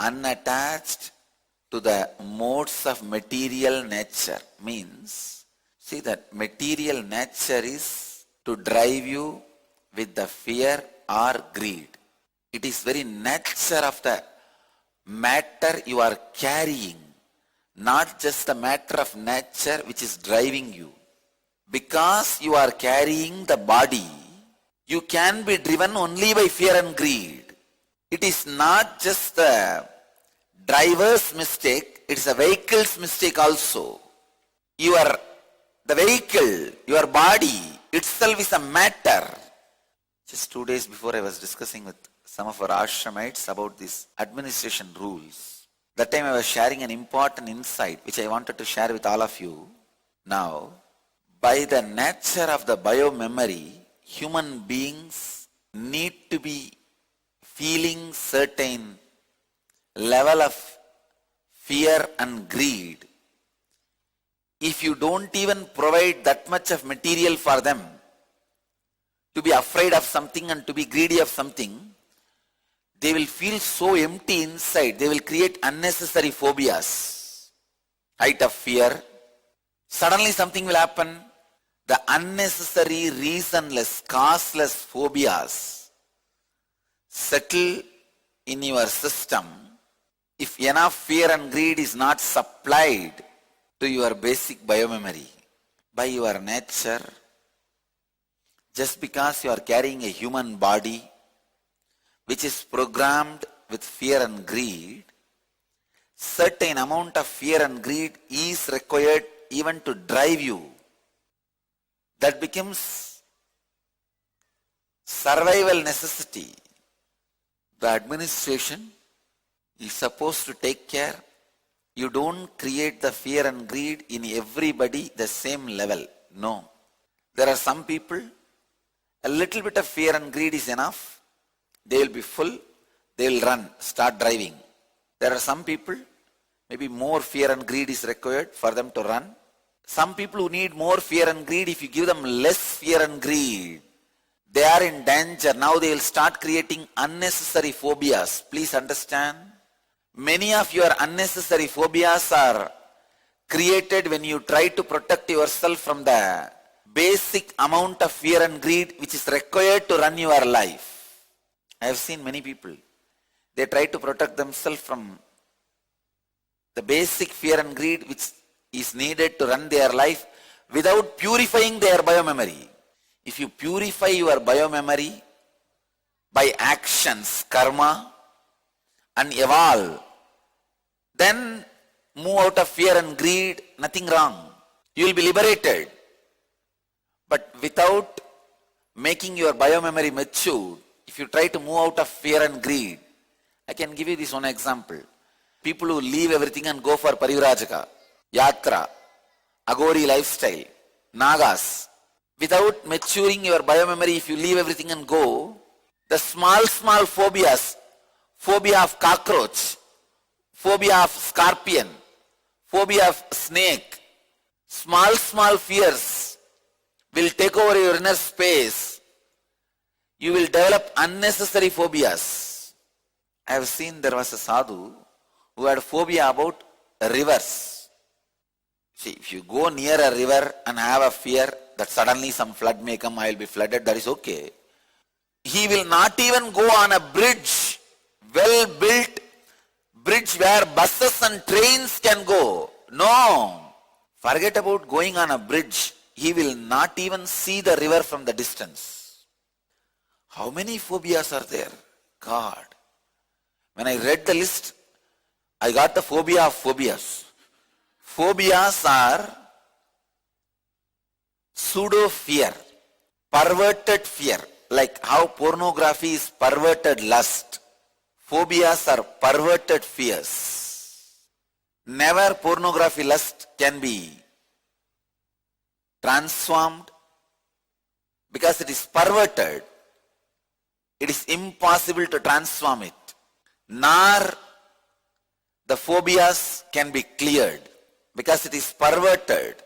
unattached to the modes of material nature. Means, see that material nature is to drive you with the fear or greed. It is very nature of the matter you are carrying, not just the matter of nature which is driving you. Because you are carrying the body, you can be driven only by fear and greed. It is not just the driver's mistake, it is a vehicle's mistake also. The vehicle, your body itself is a matter. Just 2 days before I was discussing with some of our ashramites about these administration rules. That time I was sharing an important insight which I wanted to share with all of you. Now, by the nature of the biomemory, human beings need to be feeling certain level of fear and greed. If you don't even provide that much of material for them to be afraid of something and to be greedy of something, they will feel so empty inside. They will create unnecessary phobias. Height of fear. Suddenly something will happen. The unnecessary, reasonless, causeless phobias settle in your system if enough fear and greed is not supplied to your basic biomemory. By your nature, just because you are carrying a human body which is programmed with fear and greed, certain amount of fear and greed is required even to drive you. That becomes survival necessity. The administration is supposed to take care. You don't create the fear and greed in everybody the same level. No. There are some people, a little bit of fear and greed is enough. They will be full, they will run, start driving. There are some people, maybe more fear and greed is required for them to run. Some people who need more fear and greed, if you give them less fear and greed, they are in danger. Now they will start creating unnecessary phobias. Please understand. Many of your unnecessary phobias are created when you try to protect yourself from the basic amount of fear and greed which is required to run your life. I have seen many people, they try to protect themselves from the basic fear and greed which is needed to run their life without purifying their biomemory. If you purify your biomemory by actions, karma, and evolve, then move out of fear and greed, nothing wrong. You will be liberated. But without making your biomemory mature, if you try to move out of fear and greed, I can give you this one example. People who leave everything and go for Parivrajaka, Yatra, Agori lifestyle, Nagas. Without maturing your biomemory, if you leave everything and go, the small phobias, phobia of cockroach, phobia of scorpion, phobia of snake, small fears will take over your inner space. You will develop unnecessary phobias. I have seen there was a sadhu who had phobia about rivers. See, if you go near a river and have a fear that suddenly some flood may come, I will be flooded, that is okay. He will not even go on a bridge, well-built bridge where buses and trains can go. No. Forget about going on a bridge. He will not even see the river from the distance. How many phobias are there? God. When I read the list, I got the phobia of phobias. Phobias are pseudo-fear, perverted fear, like how pornography is perverted lust. Phobias are perverted fears. Never pornography lust can be transformed because it is perverted. It is impossible to transform it. Nor the phobias can be cleared because it is perverted.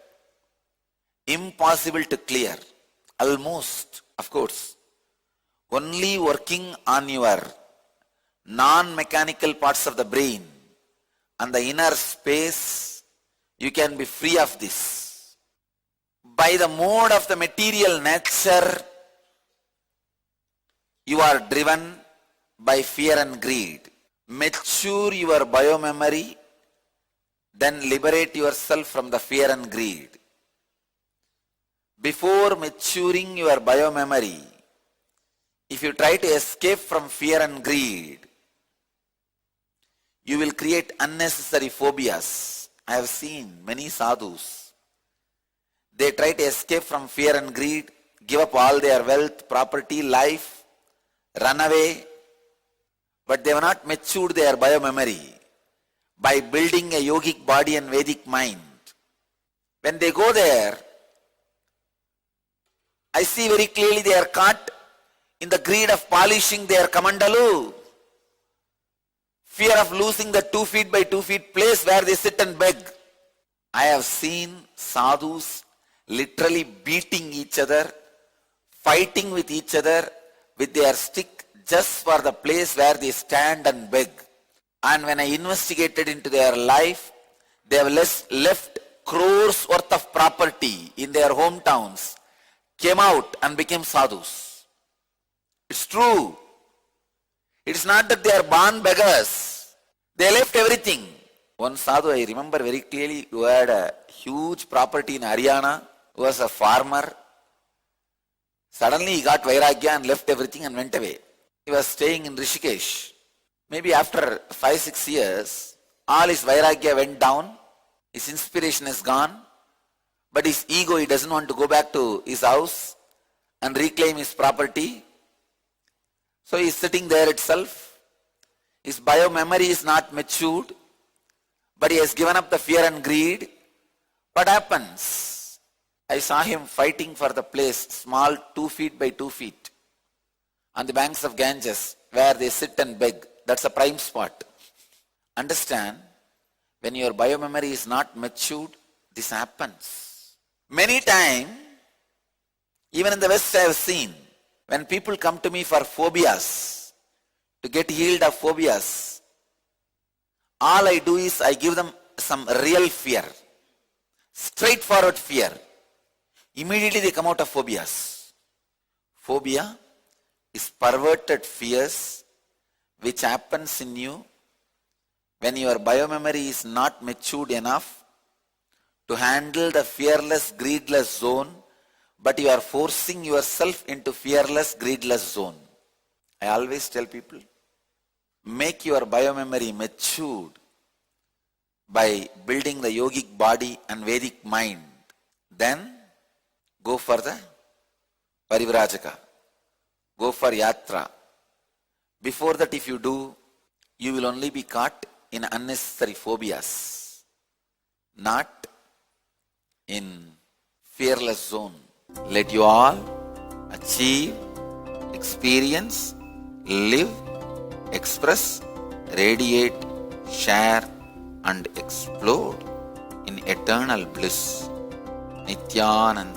Impossible to clear. Almost, of course. Only working on your non-mechanical parts of the brain and the inner space, you can be free of this. By the mode of the material nature, you are driven by fear and greed. Mature your biomemory, then liberate yourself from the fear and greed. Before maturing your biomemory, if you try to escape from fear and greed, you will create unnecessary phobias. I have seen many sadhus. They try to escape from fear and greed, give up all their wealth, property, life, run away, but they have not matured their biomemory by building a yogic body and Vedic mind. When they go there, I see very clearly they are caught in the greed of polishing their kamandalu, fear of losing the 2 feet by 2 feet place where they sit and beg. I have seen sadhus literally beating each other, fighting with each other with their stick just for the place where they stand and beg. And when I investigated into their life, they have left crores worth of property in their hometowns, came out and became sadhus. It's true. It's not that they are born beggars. They left everything. One sadhu I remember very clearly, who had a huge property in Haryana, who was a farmer. Suddenly he got vairagya and left everything and went away. He was staying in Rishikesh. Maybe after 5-6 years, all his vairagya went down, his inspiration is gone, but his ego, he doesn't want to go back to his house and reclaim his property. So he is sitting there itself. His biomemory is not matured, but he has given up the fear and greed. What happens? I saw him fighting for the place, small 2 feet by 2 feet, on the banks of Ganges, where they sit and beg. That's a prime spot. Understand, when your biomemory is not matured, this happens. Many times, even in the West I have seen, when people come to me for phobias, to get healed of phobias, all I do is I give them some real fear, straightforward fear. Immediately they come out of phobias. Phobia is perverted fears which happens in you when your biomemory is not matured enough to handle the fearless, greedless zone, but you are forcing yourself into fearless, greedless zone. I always tell people, make your biomemory matured by building the yogic body and Vedic mind. Then go for the parivrajaka. Go for yatra. Before that, if you do, you will only be caught in unnecessary phobias, not in fearless zone. Let you all achieve, experience, live, express, radiate, share and explode in eternal bliss. Nityananda.